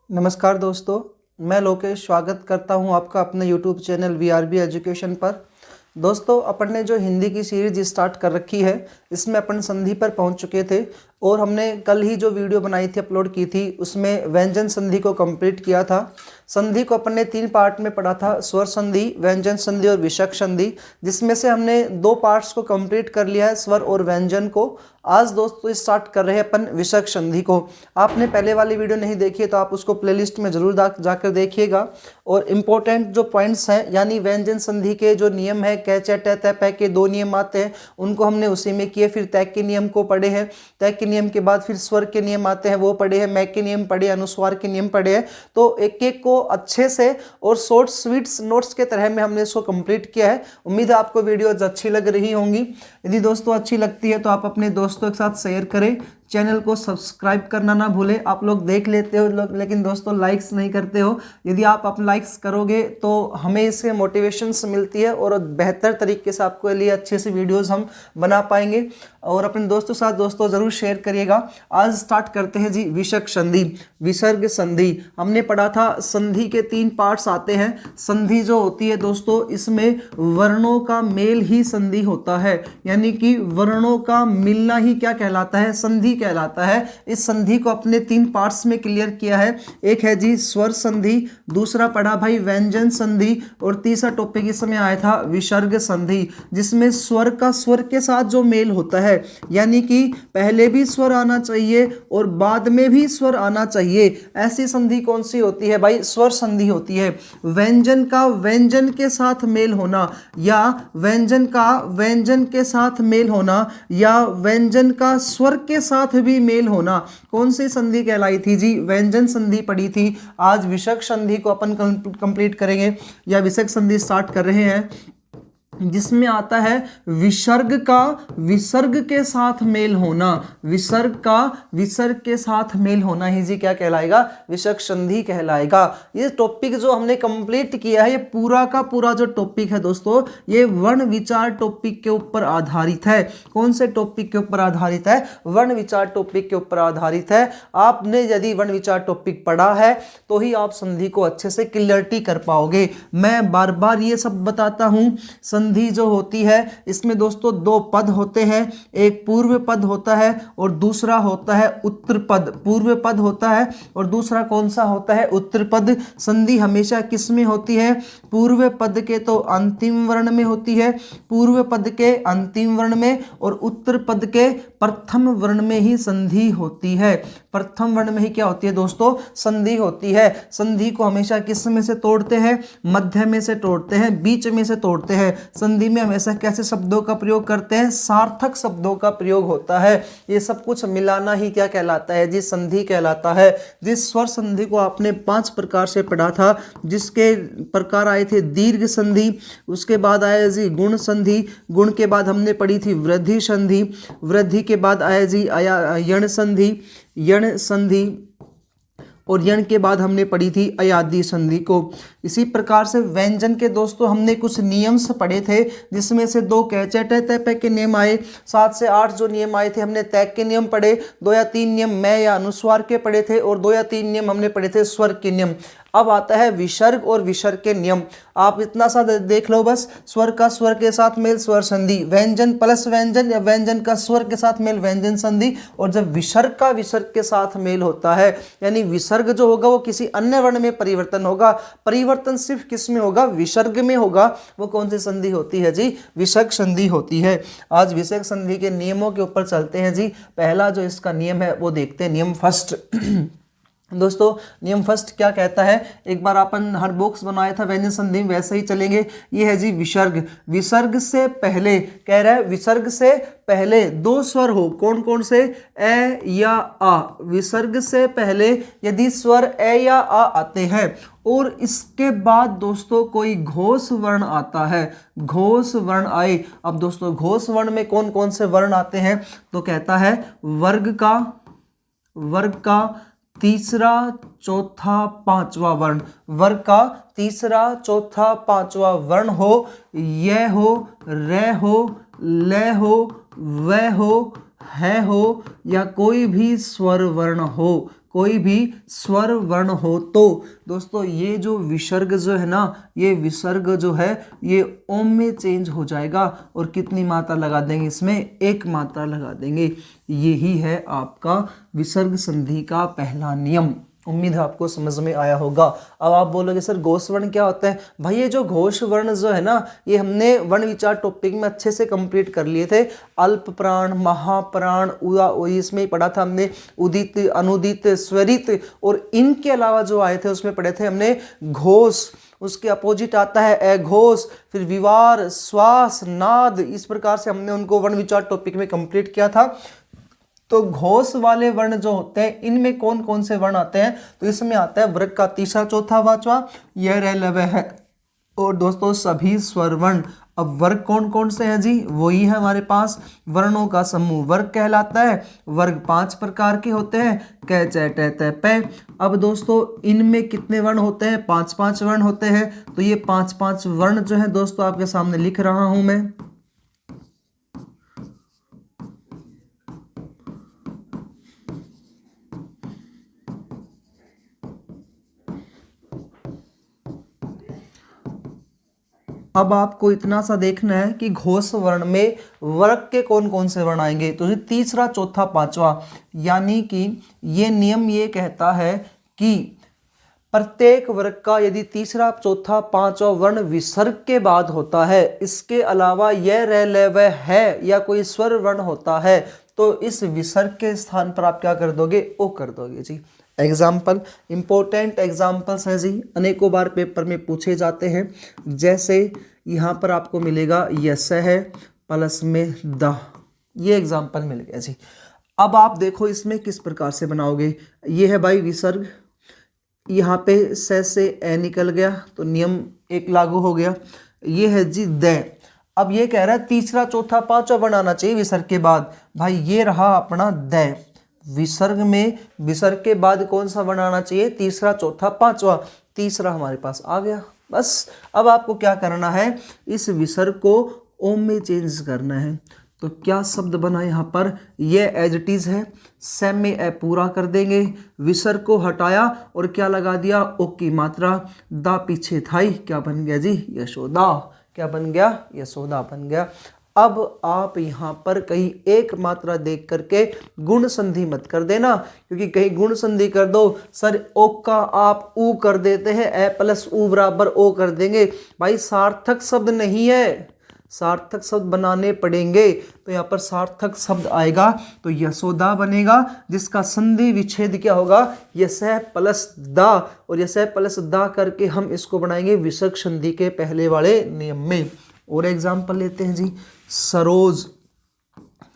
नमस्कार दोस्तों, मैं लोकेश स्वागत करता हूं आपका अपने यूट्यूब चैनल वीआरबी एजुकेशन पर। दोस्तों, अपन ने जो हिंदी की सीरीज स्टार्ट कर रखी है, इसमें अपन संधि पर पहुंच चुके थे और हमने कल ही जो वीडियो बनाई थी, अपलोड की थी, उसमें व्यंजन संधि को कंप्लीट किया था। संधि को अपन ने 3 पार्ट में पढ़ा था, स्वर संधि, व्यंजन संधि और विसर्ग संधि, जिसमें से हमने 2 पार्ट्स को कंप्लीट कर लिया है, स्वर और व्यंजन को। आज दोस्तों स्टार्ट कर रहे हैं अपन विसर्ग संधि को। आपने पहले वाली वीडियो नहीं देखी है तो आप उसको प्लेलिस्ट में जरूर जाकर देखिएगा। और इम्पोर्टेंट जो पॉइंट्स हैं, यानी व्यंजन संधि के जो नियम है, कै च ट तै पै के 2 नियम आते हैं, उनको हमने उसी में किए। फिर तै के नियम को पढ़े हैं, तै के नियम के बाद फिर स्वर के नियम आते हैं, वो पढ़े हैं, मै के नियम पढ़े, अनुस्वार के नियम पढ़े हैं। तो एक एक को अच्छे से और शॉर्ट स्वीट्स नोट्स के तरह में हमने इसको कंप्लीट किया है। उम्मीद है आपको वीडियोज अच्छी लग रही होंगी। यदि दोस्तों अच्छी लगती है तो आप अपने दोस्तों के साथ शेयर करें, चैनल को सब्सक्राइब करना ना भूलें। आप लोग देख लेते हो लेकिन दोस्तों लाइक्स नहीं करते हो। यदि आप लाइक्स करोगे तो हमें इससे मोटिवेशंस मिलती है और बेहतर तरीके से आपके लिए अच्छे से वीडियोस हम बना पाएंगे। और अपने दोस्तों के साथ दोस्तों ज़रूर शेयर करिएगा। आज स्टार्ट करते हैं जी विसर्ग संधि। विसर्ग संधि हमने पढ़ा था। संधि के 3 पार्ट्स आते हैं। संधि जो होती है दोस्तों, इसमें वर्णों का मेल ही संधि होता है, यानी कि वर्णों का मिलना ही क्या कहलाता है, संधि कहलाता है। इस संधि को अपने 3 पार्ट्स में क्लियर किया है। एक है जी स्वर संधि, दूसरा पढ़ा भाई व्यंजन संधि, और तीसरा टॉपिक इसमें आया था विसर्ग संधि, जिसमें स्वर का स्वर के साथ जो मेल होता है, यानी कि पहले भी स्वर आना चाहिए और बाद में भी स्वर आना चाहिए। ऐसी संधि कौन सी होती है भाई? स्वर संधि होती है। व्यंजन का व्यंजन के साथ मेल होना, या व्यंजन का व्यंजन के साथ मेल होना, या व्यंजन का स्वर के साथ भी मेल होना, कौन सी संधि कहलाई थी जी? व्यंजन संधि पढ़ी थी। आज विसर्ग संधि को अपन कंप्लीट करेंगे, या विसर्ग संधि स्टार्ट कर रहे हैं, जिसमें आता है विसर्ग का विसर्ग के साथ मेल होना। विसर्ग का विसर्ग के साथ मेल होना ही जी क्या कहलाएगा? विसर्ग संधि कहलाएगा। ये टॉपिक जो हमने कंप्लीट किया है, ये पूरा का पूरा जो टॉपिक है दोस्तों, ये वर्ण विचार टॉपिक के ऊपर आधारित है। कौन से टॉपिक के ऊपर आधारित है? वर्ण विचार टॉपिक के ऊपर आधारित है। आपने यदि वर्ण विचार टॉपिक पढ़ा है तो ही आप संधि को अच्छे से क्लियरिटी कर पाओगे। मैं बार बार ये सब बताता हूं। संधि जो होती है, इसमें दोस्तों 2 पद होते हैं। एक पूर्व पद होता है और दूसरा होता है उत्तर पद। पूर्व पद होता है और दूसरा कौन सा होता है? उत्तर पद। संधि हमेशा किस में होती है? पूर्व पद के तो अंतिम वर्ण में होती है, पूर्व पद के अंतिम वर्ण में, और उत्तर पद के प्रथम वर्ण में ही संधि होती है। प्रथम वर्ण में ही क्या होती है दोस्तों? संधि होती है। संधि को हमेशा किस में से तोड़ते हैं? मध्य में से तोड़ते हैं, बीच में से तोड़ते हैं। संधि में हमेशा कैसे शब्दों का प्रयोग करते हैं? सार्थक शब्दों का प्रयोग होता है। ये सब कुछ मिलाना ही क्या कहलाता है जी? संधि कहलाता है। जिस स्वर संधि को आपने 5 प्रकार से पढ़ा था, जिसके प्रकार आए थे दीर्घ संधि, उसके बाद आया जी गुण संधि, गुण के बाद हमने पढ़ी थी वृद्धि संधि, वृद्धि के बाद आया जी यण संधि, यण संधि, और यण के बाद हमने पढ़ी थी अयादी संधि को। इसी प्रकार से व्यंजन के दोस्तों हमने कुछ नियम्स पढ़े थे, जिसमें से 2 कै च ट तै पै के नियम आए। 7 से 8 जो नियम आए थे, हमने तै के नियम पढ़े। 2 या 3 नियम मैं या अनुस्वार के पढ़े थे, और 2 या 3 नियम हमने पढ़े थे स्वर के नियम। अब आता है विसर्ग और विसर्ग के नियम। आप इतना सा देख लो बस, स्वर का स्वर के साथ मेल स्वर संधि, व्यंजन प्लस व्यंजन या व्यंजन का स्वर के साथ मेल व्यंजन संधि, और जब विसर्ग का विसर्ग के साथ मेल होता है, यानी विसर्ग जो होगा वो किसी अन्य वर्ण में परिवर्तन होगा। परिवर्तन सिर्फ किस में होगा? विसर्ग में होगा। वो कौन सी संधि होती है जी? विसर्ग संधि होती है। आज विसर्ग संधि के नियमों के ऊपर चलते हैं जी। पहला जो इसका नियम है वो देखते हैं, नियम फर्स्ट। दोस्तों नियम फर्स्ट क्या कहता है? एक बार अपन हर बॉक्स बनाया था व्यंजन संधि में, वैसे ही चलेंगे। ये है जी विसर्ग। विसर्ग से पहले कह रहा है, विसर्ग से पहले 2 स्वर हो। कौन कौन से? ए या आ। विसर्ग से पहले यदि स्वर ए या आ आते हैं और इसके बाद दोस्तों कोई घोष वर्ण आता है, घोष वर्ण आए। अब दोस्तों घोष वर्ण में कौन कौन से वर्ण आते हैं? तो कहता है वर्ग का तीसरा, चौथा, पांचवा वर्ण। वर्ग का तीसरा, चौथा, पांचवा वर्ण हो, यह हो, रे हो, ले हो, वह हो, है हो, या कोई भी स्वर वर्ण हो। कोई भी स्वर वर्ण हो तो दोस्तों ये जो विसर्ग जो है ना, ये विसर्ग जो है ये ओम में चेंज हो जाएगा। और कितनी मात्रा लगा देंगे इसमें? एक मात्रा लगा देंगे। यही है आपका विसर्ग संधि का पहला नियम। उम्मीद है आपको समझ में आया होगा। अब आप बोलोगे सर घोष वर्ण क्या होता है? भाई ये जो घोष वर्ण जो है ना, ये हमने वर्ण विचार टॉपिक में अच्छे से कंप्लीट कर लिए थे। अल्प प्राण, महाप्राण, इसमें ही पढ़ा था हमने, उदित, अनुदित, स्वरित, और इनके अलावा जो आए थे उसमें पढ़े थे हमने घोष। उसके अपोजिट आता है अघोष, फिर विवार, श्वास, नाद। इस प्रकार से हमने उनको वर्ण विचार टॉपिक में कंप्लीट किया था। तो घोष वाले वर्ण जो होते हैं इनमें कौन कौन से वर्ण आते हैं? तो इसमें आता है वर्ग का तीसरा, चौथा, पांचवा, यह रह लव है। और दोस्तों सभी स्वर वर्ण। अब वर्ग कौन कौन से हैं जी? वही है हमारे पास वर्णों का समूह वर्ग कहलाता है। वर्ग 5 प्रकार के होते हैं, क, च, ट, त, प। अब दोस्तों इनमें कितने वर्ण होते हैं? 5-5 वर्ण होते हैं। तो ये 5-5 वर्ण जो है दोस्तों आपके सामने लिख रहा हूं मैं। अब आपको इतना सा देखना है कि घोष वर्ण में वर्ग के कौन कौन से वर्ण आएंगे। तो ये तीसरा, चौथा, पांचवा, यानी कि ये नियम ये कहता है कि प्रत्येक वर्ग का यदि तीसरा, चौथा, पांचवा वर्ण विसर्ग के बाद होता है, इसके अलावा यह रह ले वह है या कोई स्वर वर्ण होता है, तो इस विसर्ग के स्थान पर आप क्या कर दोगे? ओ कर दोगे जी। एग्जाम्पल, इंपॉर्टेंट एग्जाम्पल्स हैं जी, अनेकों बार पेपर में पूछे जाते हैं। जैसे यहाँ पर आपको मिलेगा यस है प्लस में द, ये एग्जाम्पल मिल गया जी। अब आप देखो इसमें किस प्रकार से बनाओगे। ये है भाई विसर्ग, यहाँ पे से ए निकल गया तो नियम एक लागू हो गया। ये है जी द। अब ये कह रहा है तीसरा, चौथा, पांचवा बनाना चाहिए विसर्ग के बाद। भाई ये रहा अपना द। विसर्ग में विसर्ग के बाद कौन सा बनाना चाहिए? तीसरा, चौथा, पांचवा। तीसरा हमारे पास आ गया। बस अब आपको क्या करना है? इस विसर्ग को ओम में चेंज करना है। तो क्या शब्द बना यहाँ पर? ये एज इट इज है, सेम में ए पूरा कर देंगे। विसर्ग को हटाया और क्या लगा दिया? ओ की मात्रा, दा पीछे थाई, क्या बन गया जी? यशोदा। क्या बन गया? यशोदा बन गया। अब आप यहाँ पर कहीं एक मात्रा देख करके गुण संधि मत कर देना, क्योंकि कहीं गुण संधि कर दो सर ओ का आप ऊ कर देते हैं, ए प्लस ऊ बराबर ओ कर देंगे। भाई सार्थक शब्द नहीं है, सार्थक शब्द बनाने पड़ेंगे। तो यहाँ पर सार्थक शब्द आएगा तो यशोदा बनेगा, जिसका संधि विच्छेद क्या होगा? यशः प्लस दा, और यशः प्लस दा करके हम इसको बनाएंगे विसर्ग संधि के पहले वाले नियम में। और एग्जाम्पल लेते हैं जी, सरोज,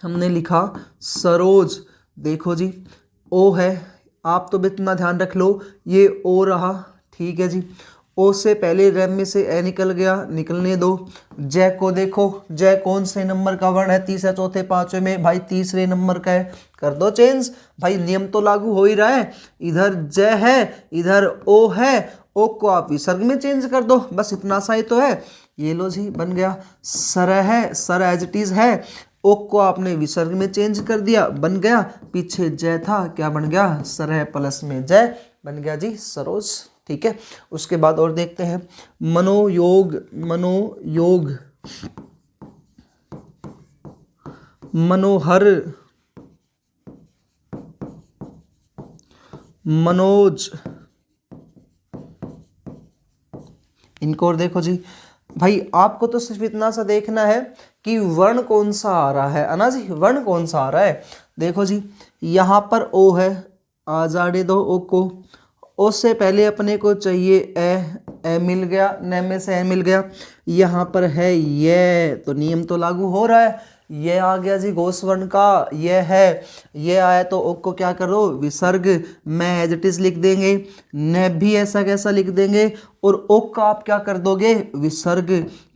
हमने लिखा सरोज। देखो जी ओ है, आप तो इतना ध्यान रख लो, ये ओ रहा, ठीक है जी। ओ से पहले रैम में से ए निकल गया, निकलने दो। जय को देखो, जय कौन से नंबर का वर्ण है? तीसरे, चौथे, पांचवे में? भाई तीसरे नंबर का है, कर दो चेंज। भाई नियम तो लागू हो ही रहा है, इधर जय है, इधर ओ है, ओ को आप विसर्ग में चेंज कर दो, बस इतना सा ही तो है। ये लो जी बन गया। सर है, सर एज इट इज है, ओ को आपने विसर्ग में चेंज कर दिया, बन गया। पीछे जय था, क्या बन गया? सर है प्लस में जय, बन गया जी सरोज, ठीक है। उसके बाद और देखते हैं मनोयोग, मनोयोग, मनोहर, मनोज, इनको और देखो जी। भाई आपको तो सिर्फ इतना सा देखना है कि वर्ण कौन सा आ रहा है ना जी, वर्ण कौन सा आ रहा है। देखो जी यहाँ पर ओ है, आ जाने दो ओ को। ओ से पहले अपने को चाहिए ए मिल गया, न में से ए मिल गया। यहाँ पर है ये, तो नियम तो लागू हो रहा है। ये आ गया जी घोष वर्ण का, ये है, ये आया तो ओ को क्या करो? विसर्ग में एज इट इज लिख देंगे, न भी ऐसा कैसा लिख देंगे, और ओ का आप क्या कर दोगे? विसर्ग।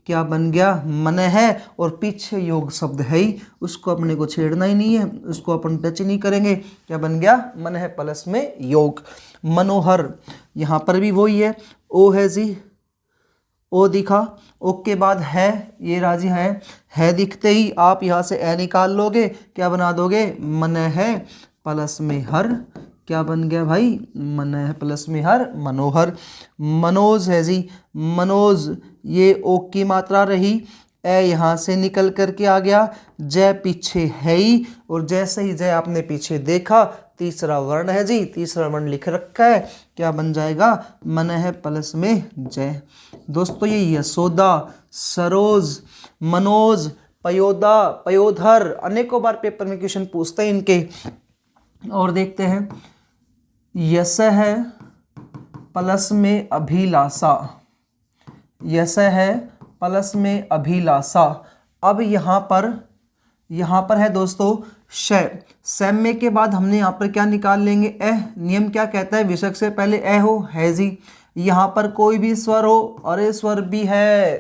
क्या बन गया? मन है, और पीछे योग शब्द है ही, उसको अपने को छेड़ना ही नहीं है, उसको अपन टच नहीं करेंगे। क्या बन गया? मन है प्लस में योग। मनोहर, यहाँ पर भी वही है, ओ है जी, ओ दिखा, ओ के बाद है, ये राजी है दिखते ही आप यहाँ से ए निकाल लोगे, क्या बना दोगे? मन है प्लस में हर, क्या बन गया भाई, मन है प्लस में हर, मनोहर। मनोज है जी, मनोज, ये ओ की मात्रा रही, ए यहाँ से निकल करके आ गया, जय पीछे है ही, और जैसे ही जय आपने पीछे देखा तीसरा वर्ण है जी, तीसरा वर्ण लिख रखा है, क्या बन जाएगा, मन है प्लस में जय। दोस्तों ये यशोदा, सरोज, मनोज, पयोदा, पयोधर, अनेकों बार पेपर में क्वेश्चन पूछते हैं इनके। और देखते हैं, यश है प्लस में अभिलाषा, यश है प्लस में अभिलाषा। अब यहाँ पर है दोस्तों शय, सैम्य के बाद हमने यहाँ पर क्या निकाल लेंगे, एह। नियम क्या कहता है, विसर्ग से पहले ए हो, है जी। यहाँ पर कोई भी स्वर हो, अरे स्वर भी है,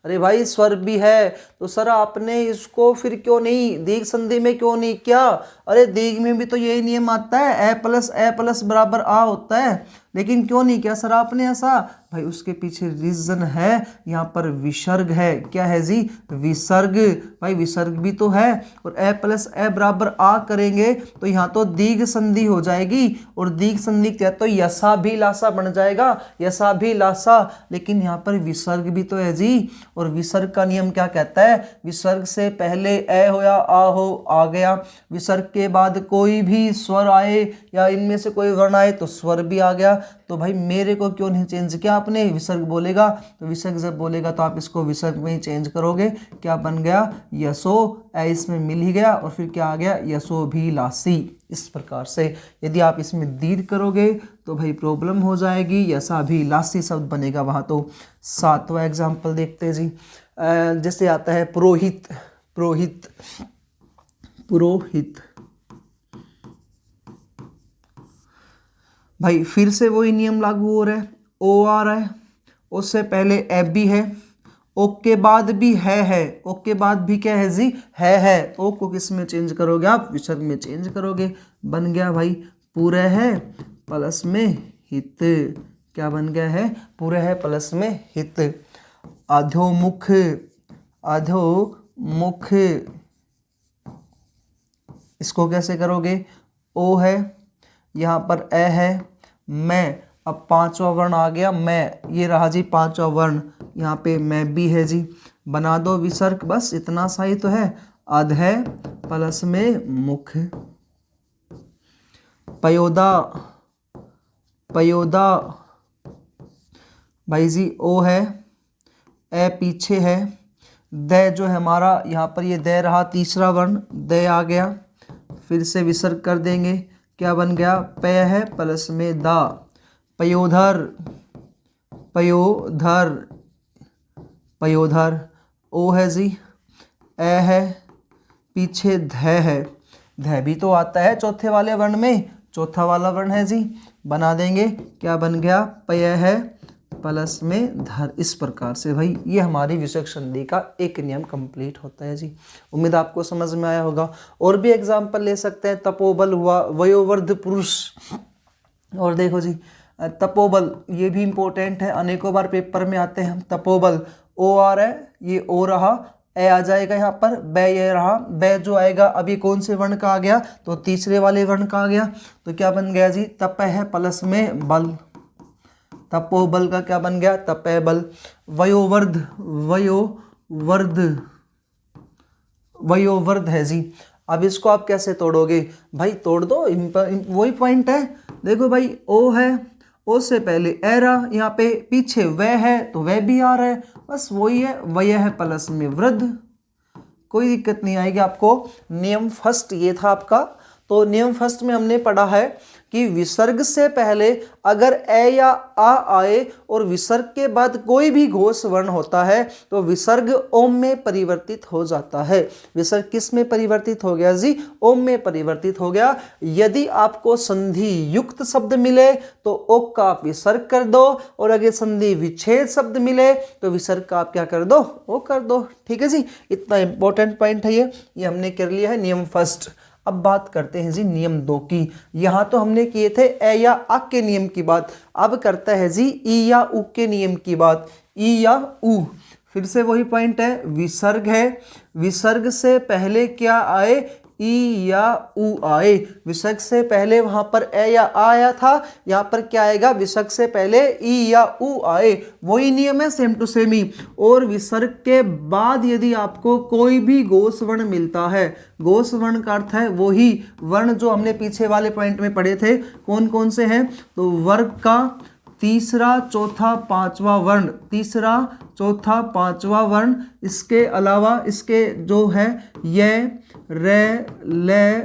अरे भाई स्वर भी है, तो सर आपने इसको फिर क्यों नहीं दीर्घ संधि में क्यों नहीं किया, अरे दीर्घ में भी तो यही नियम आता है, ए प्लस बराबर आ होता है, लेकिन क्यों नहीं किया सर आपने ऐसा, भाई उसके पीछे रीजन है, यहाँ पर विसर्ग है, क्या है जी, विसर्ग, भाई विसर्ग भी तो है, और ए प्लस ए बराबर आ करेंगे तो यहाँ तो दीर्घ संधि हो जाएगी, और दीर्घ संधि क्या तो यशाभिलाषा बन जाएगा, यशाभिलाषा, लेकिन यहाँ पर विसर्ग भी तो है जी, और विसर्ग का नियम क्या कहता है, विसर्ग से पहले ए हो या आ हो, आ गया, विसर्ग के बाद कोई भी स्वर आए या इनमें से कोई वर्ण आए तो स्वर भी आ गया, तो भाई मेरे को क्यों नहीं चेंज किया आपने, विसर्ग बोलेगा तो विसर्ग जब बोलेगा तो आप इसको विसर्ग में ही चेंज करोगे, क्या बन गया, यशो, ए इसमें मिल ही गया, और फिर क्या आ गया, यशोभिलाषी। इस प्रकार से यदि आप इसमें दीर्घ करोगे तो भाई प्रॉब्लम हो जाएगी, यशाभिलाषी शब्द बनेगा वहाँ। तो 7वां एग्जाम्पल देखते हैं जी, जैसे आता है पुरोहित, पुरोहित, पुरोहित, भाई फिर से वही नियम लागू हो रहा है, ओ आ रहा है, उससे पहले एफ भी है, ओ के बाद भी है, ओ के बाद भी क्या है जी, है, ओ को किस में चेंज करोगे आप, विसर्ग में चेंज करोगे, बन गया भाई पूरे है प्लस में हित, क्या बन गया है, पूरे है प्लस में हित। अधोमुख, अधोमुख, इसको कैसे करोगे, ओ है, यहाँ पर ए है, मैं, अब 5वां वर्ण आ गया, मैं, ये रहा जी 5वां वर्ण, यहाँ पे मैं भी है जी, बना दो विसर्ग, बस इतना सा ही तो है, अध है प्लस में मुख। पयोदा, पयोदा, भाई जी ओ है, ए पीछे है, द जो है हमारा यहाँ पर ये द रहा, तीसरा वर्ण द आ गया, फिर से विसर्ग कर देंगे, क्या बन गया, पय है प्लस में दा, पयोधर, पयोधर, पयोधर, ओ है जी, ए है, पीछे ध है, ध भी तो आता है चौथे वाले वर्ण में, चौथा वाला वर्ण है जी, बना देंगे, क्या बन गया, पय है प्लस में धर। इस प्रकार से भाई ये हमारी विसर्ग संधि का एक नियम कंप्लीट होता है जी। उम्मीद आपको समझ में आया होगा। और भी एग्जाम्पल ले सकते हैं, तपोबल हुआ, वयोवृद्ध पुरुष, और देखो जी तपोबल, ये भी इंपॉर्टेंट है, अनेकों बार पेपर में आते हैं। तपोबल, ओ आ रहा है, ये ओ रहा, ए आ जाएगा यहाँ पर, बै ये रहा, बै जो आएगा अब ये कौन से वर्ण का आ गया, तो तीसरे वाले वर्ण का आ गया, तो क्या बन गया जी, तप है प्लस में बल, तपोबल का क्या बन गया, तपय बल। वयोवृद्ध, वयोवृद्ध, वयोवृद्ध है जी, अब इसको आप कैसे तोड़ोगे भाई, तोड़ दो, वही पॉइंट है, देखो भाई ओ है, ओ से पहले ए रहा, यहाँ पे पीछे वह है तो वह भी आ रहा है, बस वही है, वय है प्लस में वृद्ध, कोई दिक्कत नहीं आएगी आपको। नियम फर्स्ट ये था आपका। तो नियम फर्स्ट में हमने पढ़ा है कि विसर्ग से पहले अगर ए या आ आए और विसर्ग के बाद कोई भी घोष वर्ण होता है तो विसर्ग ओम में परिवर्तित हो जाता है। विसर्ग किस में परिवर्तित हो गया जी, ओम में परिवर्तित हो गया। यदि आपको संधि युक्त शब्द मिले तो ओ का आप विसर्ग कर दो, और अगर संधि विच्छेद शब्द मिले तो विसर्ग का आप क्या कर दो, ओ कर दो। ठीक है जी, इतना इंपॉर्टेंट पॉइंट है ये हमने कर लिया है नियम फर्स्ट। अब बात करते हैं जी नियम 2 की। यहाँ तो हमने किए थे ए या आ के नियम की बात, अब करता है जी ई या उ के नियम की बात। ई या उ, फिर से वही पॉइंट है, विसर्ग है, विसर्ग से पहले क्या आए, ई या उ आए, विसर्ग से पहले वहां पर ए या आ आया था, यहाँ पर क्या आएगा, विसर्ग से पहले ई या उ आए, वही नियम है सेम टू सेम ही। और विसर्ग के बाद यदि आपको कोई भी घोष वर्ण मिलता है, घोष वर्ण का अर्थ है वही वर्ण जो हमने पीछे वाले पॉइंट में पढ़े थे, कौन कौन से हैं, तो वर्ग का तीसरा चौथा पांचवा वर्ण, तीसरा चौथा पांचवा वर्ण, इसके अलावा इसके जो है ये रे ले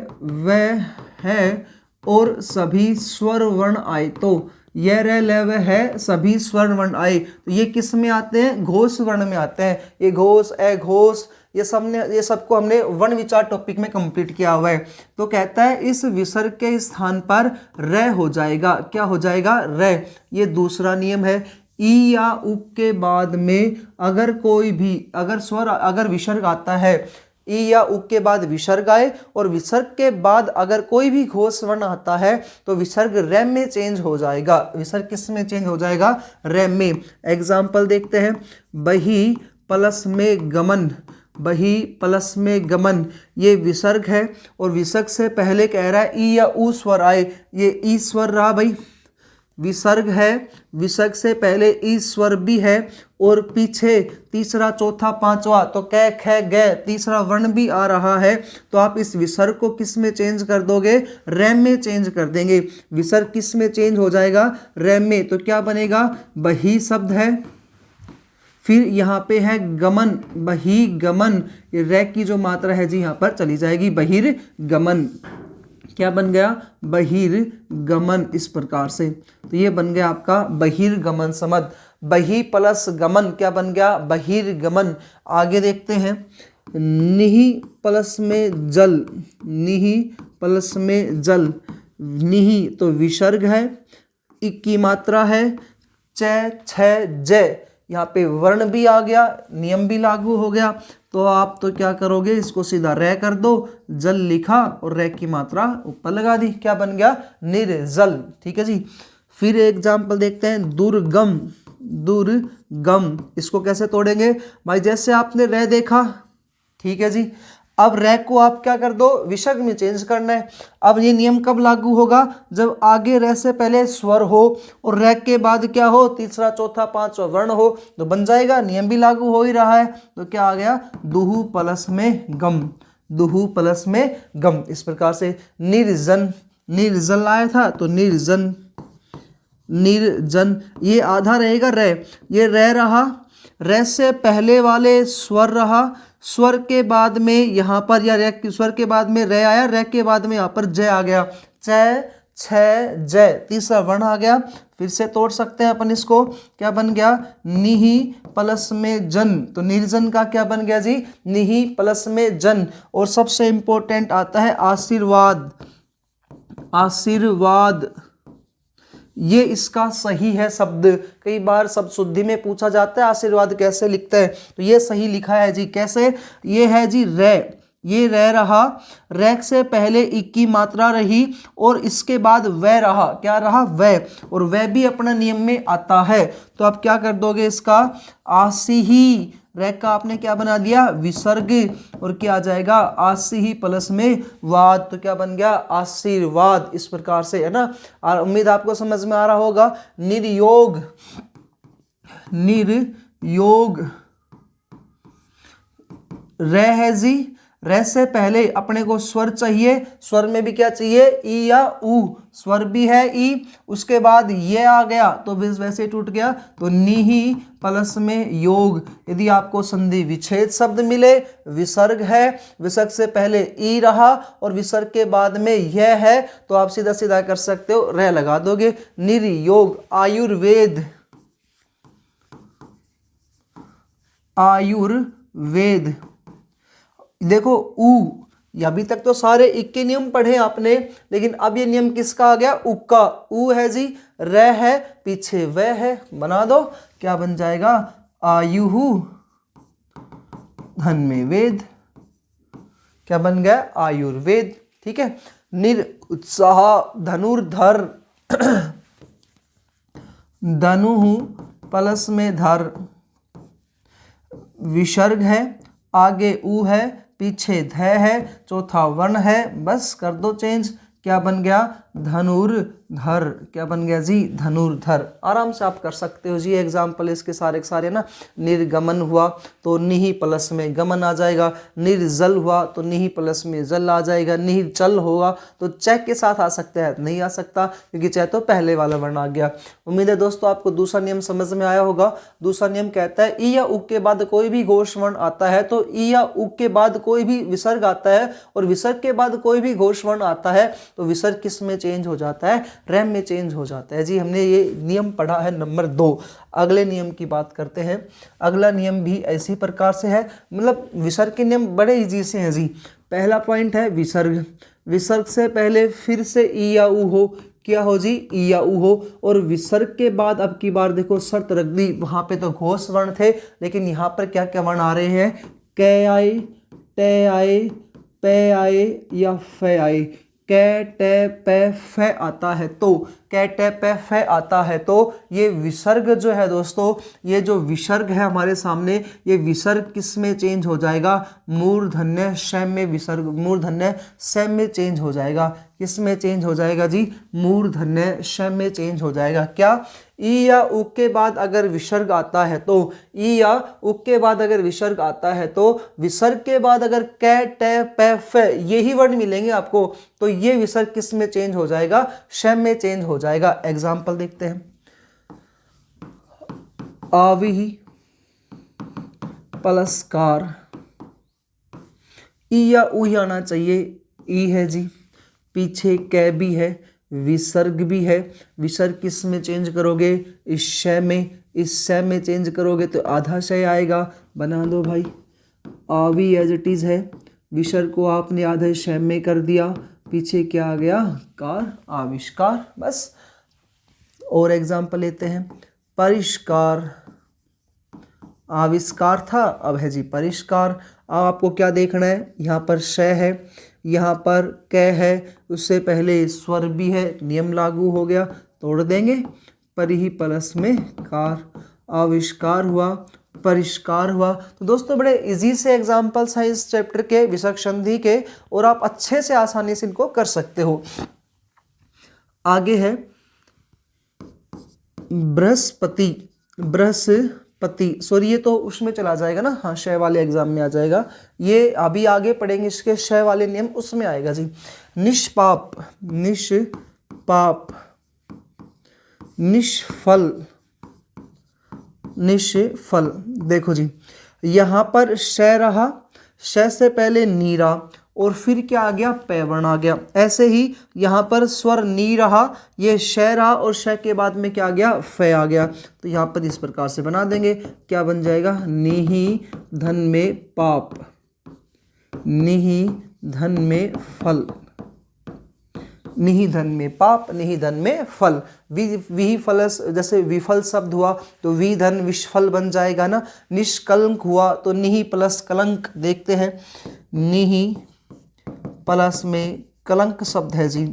वे है और सभी स्वर वर्ण आए, तो ये रे ले वे है सभी स्वर वर्ण आए, तो ये किस में आते हैं, घोष वर्ण में आते हैं। ये घोष ए घोष ये सबको हमने वर्ण विचार टॉपिक में कंप्लीट किया हुआ है। तो कहता है इस विसर्ग के स्थान पर रे हो जाएगा, क्या हो जाएगा, रे। ये दूसरा नियम है। ई या उ के बाद में अगर कोई भी अगर विसर्ग आता है, ई या उ के बाद विसर्ग आए और विसर्ग के बाद अगर कोई भी घोष वर्ण आता है तो विसर्ग रेम में चेंज हो जाएगा। विसर्ग किस में चेंज हो जाएगा, रेम में। एग्जाम्पल देखते हैं, बही प्लस में गमन, बही प्लस में गमन, ये विसर्ग है और विसर्ग से पहले कह रहा है ई या उ स्वर आए, ये ई स्वर रहा भाई, विसर्ग है, विसर्ग से पहले ई स्वर भी है और पीछे तीसरा चौथा पांचवा तो कै ख ग तीसरा वर्ण भी आ रहा है, तो आप इस विसर्ग को किस में चेंज कर दोगे, रेम में चेंज कर देंगे। विसर्ग किस में चेंज हो जाएगा, रेम में। तो क्या बनेगा, बही शब्द है, फिर यहाँ पे है गमन, बही गमन, ये रे की जो मात्रा है जी यहाँ पर चली जाएगी, बहिर गमन, क्या बन गया, बहिर गमन, इस प्रकार से। तो ये बन गया आपका बहिर गमन समद। बही प्लस गमन क्या बन गया, बहिर गमन। आगे देखते हैं, निहि प्लस में जल, निहि प्लस में जल, निहि तो विसर्ग है, इक की मात्रा है, च छ जय, यहाँ पे वर्ण भी आ गया, नियम भी लागू हो गया। तो आप तो क्या करोगे, इसको सीधा रे कर दो, जल लिखा और रे की मात्रा ऊपर लगा दी, क्या बन गया, निर्जल। ठीक है जी। फिर एग्जाम्पल देखते हैं, दुर्गम, दुर्गम, इसको कैसे तोड़ेंगे भाई, जैसे आपने रे देखा, ठीक है जी, अब रे को आप क्या कर दो, विसर्ग में चेंज करना है। अब ये नियम कब लागू होगा, जब आगे रे से पहले स्वर हो और रे के बाद क्या हो, तीसरा चौथा पांचवा वर्ण हो, तो बन जाएगा, नियम भी लागू हो ही रहा है। तो क्या आ गया, दुहु प्लस में गम, दुहु प्लस में गम, इस प्रकार से। निर्जन, निर्जल आया था तो निर्जन, निर्जन, ये आधा रहेगा रे, ये रे रहा, रे से पहले वाले स्वर रहा, स्वर के बाद में यहाँ पर या रे स्वर के बाद में रे आया, रे के बाद में यहाँ पर जय आ गया, च छ जय, तीसरा वर्ण आ गया। फिर से तोड़ सकते हैं अपन इसको, क्या बन गया, निहि प्लस में जन, तो निर्जन का क्या बन गया जी, निहि प्लस में जन। और सबसे इंपॉर्टेंट आता है आशीर्वाद, आशीर्वाद, ये इसका सही है शब्द। कई बार शब्द शुद्धि में पूछा जाता है आशीर्वाद कैसे लिखते हैं, तो ये सही लिखा है जी। कैसे, ये है जी रे, ये रे रहा, रे से पहले इक की मात्रा रही और इसके बाद वह रहा, क्या रहा, वह, और वह भी अपना नियम में आता है। तो आप क्या कर दोगे, इसका आसी ही, रे का आपने क्या बना दिया, विसर्ग, और क्या आ जाएगा, आसी ही प्लस में वाद, तो क्या बन गया, आशीर्वाद, इस प्रकार से, है ना। और उम्मीद आपको समझ में आ रहा होगा। निर्योग, निर्योग, रे है जी, रे से पहले अपने को स्वर चाहिए, स्वर में भी क्या चाहिए, ई या उ, स्वर भी है ई, उसके बाद ये आ गया तो वैसे टूट गया, तो निहि प्लस में योग। यदि आपको संधि विच्छेद शब्द मिले, विसर्ग है, विसर्ग से पहले ई रहा और विसर्ग के बाद में यह है, तो आप सीधा सीधा कर सकते हो, रे लगा दोगे। निर्योग, आयुर्वेद, आयुर्वेद, देखो उ, अभी तक तो सारे इक के नियम पढ़े आपने, लेकिन अब ये नियम किसका आ गया, उ का। उ है जी, रे है, पीछे वह है, बना दो, क्या बन जाएगा, आयुहु धन में वेद, क्या बन गया, आयुर्वेद। ठीक है। निरुत्साह, धनुर्धर, धनु प्लस में धर, विसर्ग है, आगे उ है, पीछे ध है, चौथा वर्ण है, बस कर दो चेंज, क्या बन गया धनुर्धर, क्या बन गया जी धनुर्धर। आराम से आप कर सकते हो जी। एग्जाम्पल इसके सारे के सारे ना, निर्गमन हुआ तो निहि प्लस में गमन आ जाएगा, निर्जल हुआ तो निहि प्लस में जल आ जाएगा, निर्चल होगा तो च के साथ आ सकता है, नहीं आ सकता क्योंकि च तो पहले वाला वर्ण आ गया। उम्मीद है दोस्तों आपको दूसरा नियम समझ में आया होगा। दूसरा नियम कहता है ई या उ के बाद कोई भी घोष वर्ण आता है तो ई या उ के बाद कोई भी विसर्ग आता है और विसर्ग के बाद कोई भी घोष वर्ण आता है तो विसर्ग किस में चेंज हो जाता है, रैम में चेंज हो जाता है जी। हमने ये नियम पढ़ा है नंबर 2। अगले नियम की बात करते हैं। अगला नियम भी इसी प्रकार से है, मतलब विसर्ग के नियम बड़े इजी से हैं जी। पहला पॉइंट है विसर्ग, विसर्ग से पहले फिर से ई या उ हो, क्या हो जी ई या उ हो, और विसर्ग के बाद अब की बार देखो शर्त रख दी, वहां पे तो घोष वर्ण थे लेकिन यहाँ पर क्या क्या वर्ण आ रहे हैं, क आए, ट आए, प आए या फ आए। क ट प फ आता है तो, क ट प फ आता है तो ये विसर्ग जो है दोस्तों, ये जो विसर्ग है हमारे सामने, ये विसर्ग किस में चेंज हो जाएगा, मूर्धन्य श में विसर्ग, मूर्धन्य स में चेंज हो जाएगा। किस में चेंज हो जाएगा जी, मूर्धन्य श में चेंज हो जाएगा। क्या ई या उ के बाद अगर विसर्ग आता है तो, ई या उ के बाद अगर विसर्ग आता है तो विसर्ग के बाद अगर क ट प फ यही वर्ड मिलेंगे आपको तो ये विसर्ग किस में चेंज हो जाएगा, श में चेंज हो जाएगा। एग्जाम्पल देखते हैं। आविहि प्लस कार, ई या उ ही आना चाहिए, ई है जी, पीछे कै भी है, विसर्ग भी है, विसर्ग किस में चेंज करोगे, इस श में, इस श में चेंज करोगे तो आधा श आएगा। बना दो भाई, आवी एज इट इज है, विसर्ग को आपने आधे श में कर दिया, पीछे क्या आ गया, कार, आविष्कार, बस। और एग्जाम्पल लेते हैं। परिष्कार, आविष्कार था, अब है जी परिष्कार। अब आपको क्या देखना है, यहाँ पर श है, यहाँ पर क है, उससे पहले स्वर भी है, नियम लागू हो गया, तोड़ देंगे, परिहि प्लस में कार, आविष्कार हुआ, परिष्कार हुआ। तो दोस्तों बड़े इजी से एग्जाम्पल्स हैं इस चैप्टर के, विसर्ग संधि के, और आप अच्छे से आसानी से इनको कर सकते हो। आगे है बृहस्पति, बृहस्पति, सॉरी ये तो उसमें चला जाएगा ना, हाँ श वाले एग्जाम में आ जाएगा, ये अभी आगे पढ़ेंगे इसके श वाले नियम, उसमें आएगा जी। निष्पाप, निष्पाप, निष्फल, निष्फल। देखो जी यहाँ पर श रहा, श से पहले नीरा और फिर क्या आ गया, पै वर्ण आ गया। ऐसे ही यहाँ पर स्वर नी रहा, ये श रहा और श के बाद में क्या आ गया, फ आ गया। तो यहाँ पर इस प्रकार से बना देंगे, क्या बन जाएगा, निहि धन में पाप, निहि धन में फल, निहि धन में पाप, निहि धन में फल। विहि फलस, जैसे विफल शब्द हुआ तो वि धन विषफल बन जाएगा ना। निष्कलंक हुआ तो निहि प्लस कलंक, देखते हैं, निहि प्लस में कलंक शब्द है जी,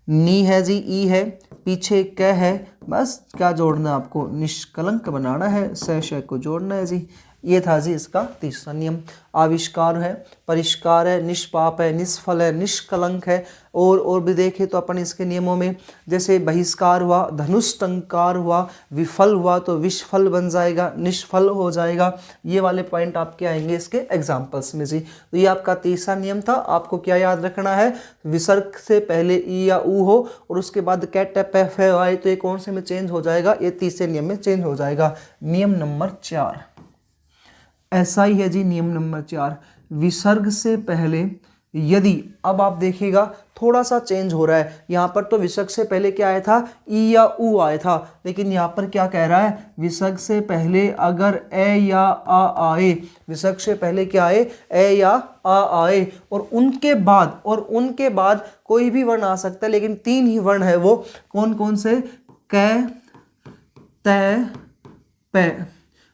नी है जी, ई है, पीछे क है, बस क्या जोड़ना है आपको, निष्कलंक बनाना है, श को जोड़ना है जी। ये था जी इसका तीसरा नियम। आविष्कार है, परिष्कार है, निष्पाप है, निष्फल है, निष्कलंक है। और भी देखें तो अपन इसके नियमों में, जैसे बहिष्कार हुआ, धनुष्टंकार हुआ, विफल हुआ तो विषफल बन जाएगा, निष्फल हो जाएगा। ये वाले पॉइंट आपके आएंगे इसके एग्जाम्पल्स में जी। तो ये आपका तीसरा नियम था। आपको क्या याद रखना है, विसर्ग से पहले ई या उ हो और उसके बाद कै ट प फ आए तो ये कौन से में चेंज हो जाएगा, ये तीसरे नियम में चेंज हो जाएगा। नियम नंबर 4 ऐसा ही है जी। नियम नंबर 4, विसर्ग से पहले यदि, अब आप देखिएगा थोड़ा सा चेंज हो रहा है, यहाँ पर तो विसर्ग से पहले क्या आया था, ई या उ आया था, लेकिन यहाँ पर क्या कह रहा है, विसर्ग से पहले अगर ए या आ आए, विसर्ग से पहले क्या आए, ए या आ आए, और उनके बाद कोई भी वर्ण आ सकता है, लेकिन 3 ही वर्ण है, वो कौन कौन से, क त प,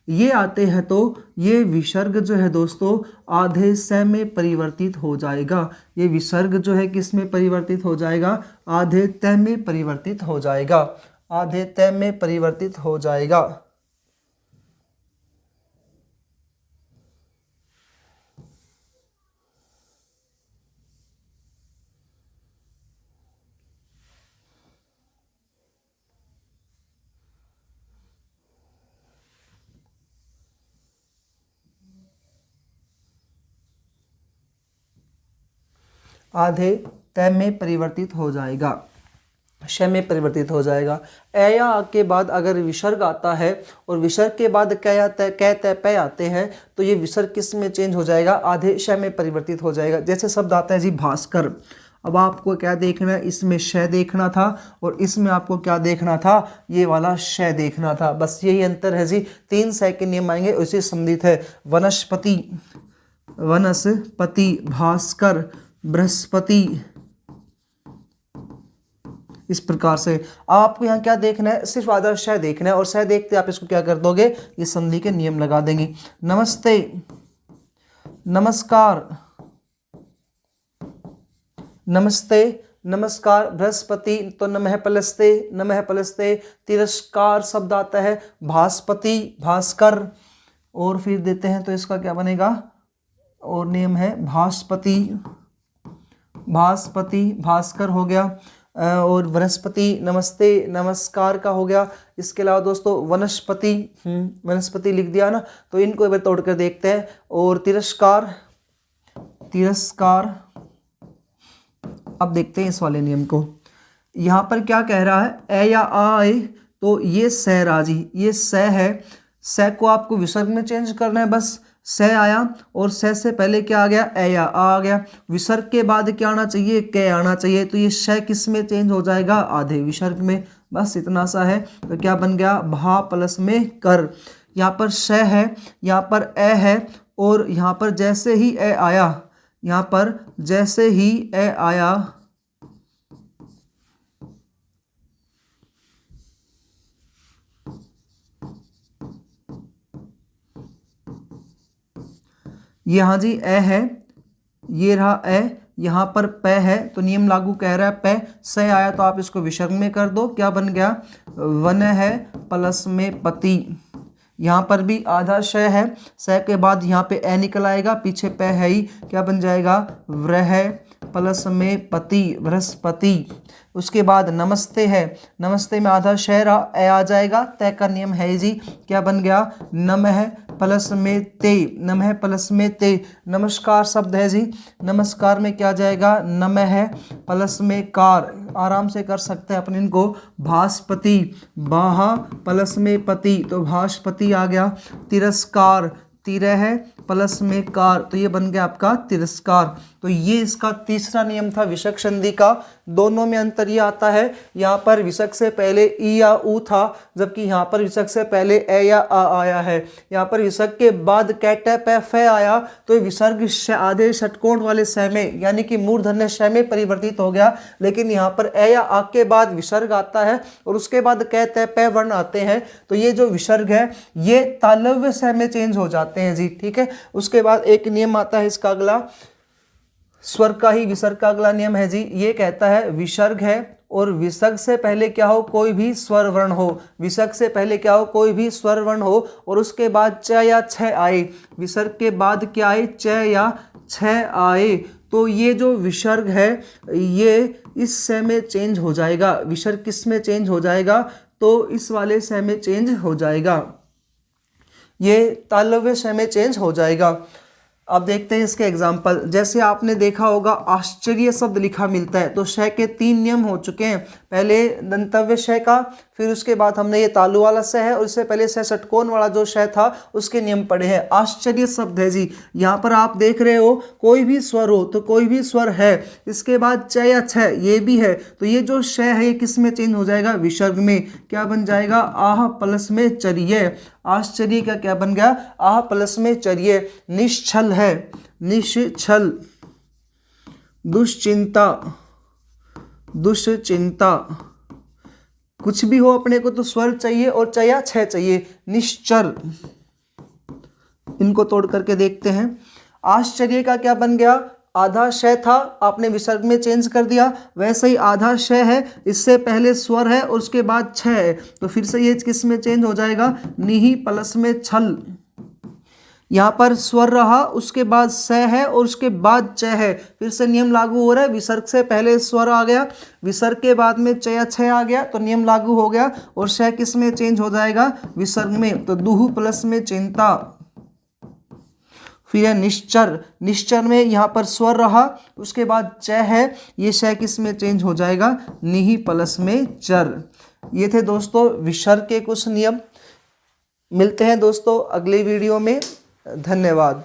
ये आते हैं तो ये विसर्ग जो है दोस्तों आधे स में परिवर्तित हो जाएगा। ये विसर्ग जो है किस में परिवर्तित हो जाएगा, आधे त में परिवर्तित हो जाएगा, आधे त में परिवर्तित हो जाएगा। आधे तय में परिवर्तित हो जाएगा, श में परिवर्तित हो जाएगा। ए या आ के बाद अगर विसर्ग आता है और विसर्ग के बाद क या तय कै तय पै आते हैं तो ये विसर्ग किस में चेंज हो जाएगा, आधे श में परिवर्तित हो जाएगा। जैसे शब्द आता है जी भास्कर, अब आपको क्या देखना है, इसमें श देखना था और इसमें आपको क्या देखना था, ये वाला श देखना था। बस यही अंतर है जी। 3 स के नियम आएंगे, उसी संबंधित है। वनस्पति, वनस्पति, भास्कर, बृहस्पति, इस प्रकार से। अब आपको यहाँ क्या देखना है, सिर्फ आधा श देखना है और श देखते आप इसको क्या कर दोगे, ये संधि के नियम लगा देंगे। नमस्ते, नमस्कार, नमस्ते, नमस्कार, बृहस्पति तो नमः पलस्ते, नमः पलस्ते। तिरस्कार शब्द आता है भास्पति, भास्कर, और फिर देते हैं तो इसका क्या बनेगा, और नियम है भास्पति, भास्पति, भास्कर हो गया। और वनस्पति नमस्ते नमस्कार का हो गया। इसके अलावा दोस्तों वनस्पति, वनस्पति लिख दिया ना, तो इनको एक बार तोड़ कर देखते हैं। और तिरस्कार, तिरस्कार। अब देखते हैं इस वाले नियम को। यहाँ पर क्या कह रहा है, ए या आ आए तो ये स राजी, ये स है, स को आपको विसर्ग में चेंज करना है। बस स आया और स से पहले क्या आ गया, ए या आ गया। विसर्ग के बाद क्या आना चाहिए, क आना चाहिए। तो ये श किस में चेंज हो जाएगा, आधे विसर्ग में। बस इतना सा है। तो क्या बन गया, भा प्लस में कर। यहाँ पर श है, यहाँ पर ए है, और यहाँ पर जैसे ही ए आया, यहाँ पर जैसे ही ए आया, यहाँ जी ए है, ये रहा ए, यहाँ पर पै है तो नियम लागू कह रहा है पै। स आया तो आप इसको विसर्ग में कर दो, क्या बन गया, वन है प्लस में पति। यहाँ पर भी आधा श है, स के बाद यहाँ पे ए निकल आएगा, पीछे पै है ही, क्या बन जाएगा, व्रह प्लस में पति, बृहस्पति। उसके बाद नमस्ते है, नमस्ते में आधा श रहा, ए आ जाएगा, तय का नियम है जी, क्या बन गया, नमः प्लस में ते, नमः प्लस में ते। नमस्कार शब्द है जी, नमस्कार में क्या जाएगा, नमः प्लस में कार। आराम से कर सकते हैं अपन इनको। भास्पति, बाहा प्लस में पति, तो भास्पति आ गया। तिरस्कार, तिरह प्लस में कार, तो ये बन गया आपका तिरस्कार। तो ये इसका तीसरा नियम था विसर्ग संधि का। दोनों में अंतर ये आता है, यहाँ पर विसर्ग से पहले ई या ऊ था, जबकि यहाँ पर विसर्ग से पहले ए या आ आया है। यहाँ पर विसर्ग के बाद कैट पै फे आया तो विसर्ग आधे षटकोण वाले स में, यानी कि मूर्धन्य श में परिवर्तित हो गया। लेकिन यहाँ पर ए या आ के बाद विसर्ग आता है और उसके बाद कै तय पै वर्ण आते हैं, तो ये जो विसर्ग है ये तालव्य स में चेंज हो जाते हैं जी, ठीक है। उसके बाद एक नियम आता है इसका अगला, स्वर का ही विसर्ग का अगला नियम है जी। ये कहता है विसर्ग है और विसर्ग से पहले क्या हो, कोई भी स्वर वर्ण हो। विसर्ग से पहले क्या हो, कोई भी स्वर वर्ण हो और उसके बाद च या छ आए। विसर्ग के बाद क्या आए, च या छ आए, तो ये जो विसर्ग है ये इस स में चेंज हो जाएगा। विसर्ग किस में चेंज हो जाएगा, तो इस वाले स में चेंज हो जाएगा, ये तालव्य स में चेंज हो जाएगा। अब देखते हैं इसके एग्जाम्पल। जैसे आपने देखा होगा आश्चर्य शब्द लिखा मिलता है, तो श के 3 नियम हो चुके हैं। पहले दंतव्य श का, फिर उसके बाद हमने ये तालु वाला स है और इससे पहले स षटकोण वाला जो श था उसके नियम पढ़े हैं। आश्चर्य शब्द है जी, यहाँ पर आप देख रहे हो कोई भी स्वर हो तो कोई भी स्वर है, इसके बाद च या छ ये भी है, तो ये जो श है ये किस में चेंज हो जाएगा, विसर्ग में। क्या बन जाएगा, आह प्लस में चर्य। आश्चर्य का क्या बन गया, आह प्लस में चर्य। निश्चल है, निश्चल। दुश्चिंता, दुश्चिंता। कुछ भी हो अपने को तो स्वर चाहिए और चया छ चाहिए। निश्चर, इनको तोड़ करके देखते हैं। आश्चर्य का क्या बन गया, आधा श था, आपने विसर्ग में चेंज कर दिया। वैसे ही आधा श है, इससे पहले स्वर है और उसके बाद छ है, तो फिर से ये किस में चेंज हो जाएगा, निहि प्लस में छल। यहाँ पर स्वर रहा, उसके बाद स है और उसके बाद च है, फिर से नियम लागू हो रहा है। विसर्ग से पहले स्वर आ गया, विसर्ग के बाद में च या छ आ गया तो नियम लागू हो गया और श किस में चेंज हो जाएगा, विसर्ग में। तो दुहु प्लस में चिंता। फिर है निश्चर, निश्चर में यहाँ पर स्वर रहा, उसके बाद च है, ये श किस में चेंज हो जाएगा, निही प्लस में चर। ये थे दोस्तों विसर्ग के कुछ नियम। मिलते हैं दोस्तों अगले वीडियो में, धन्यवाद।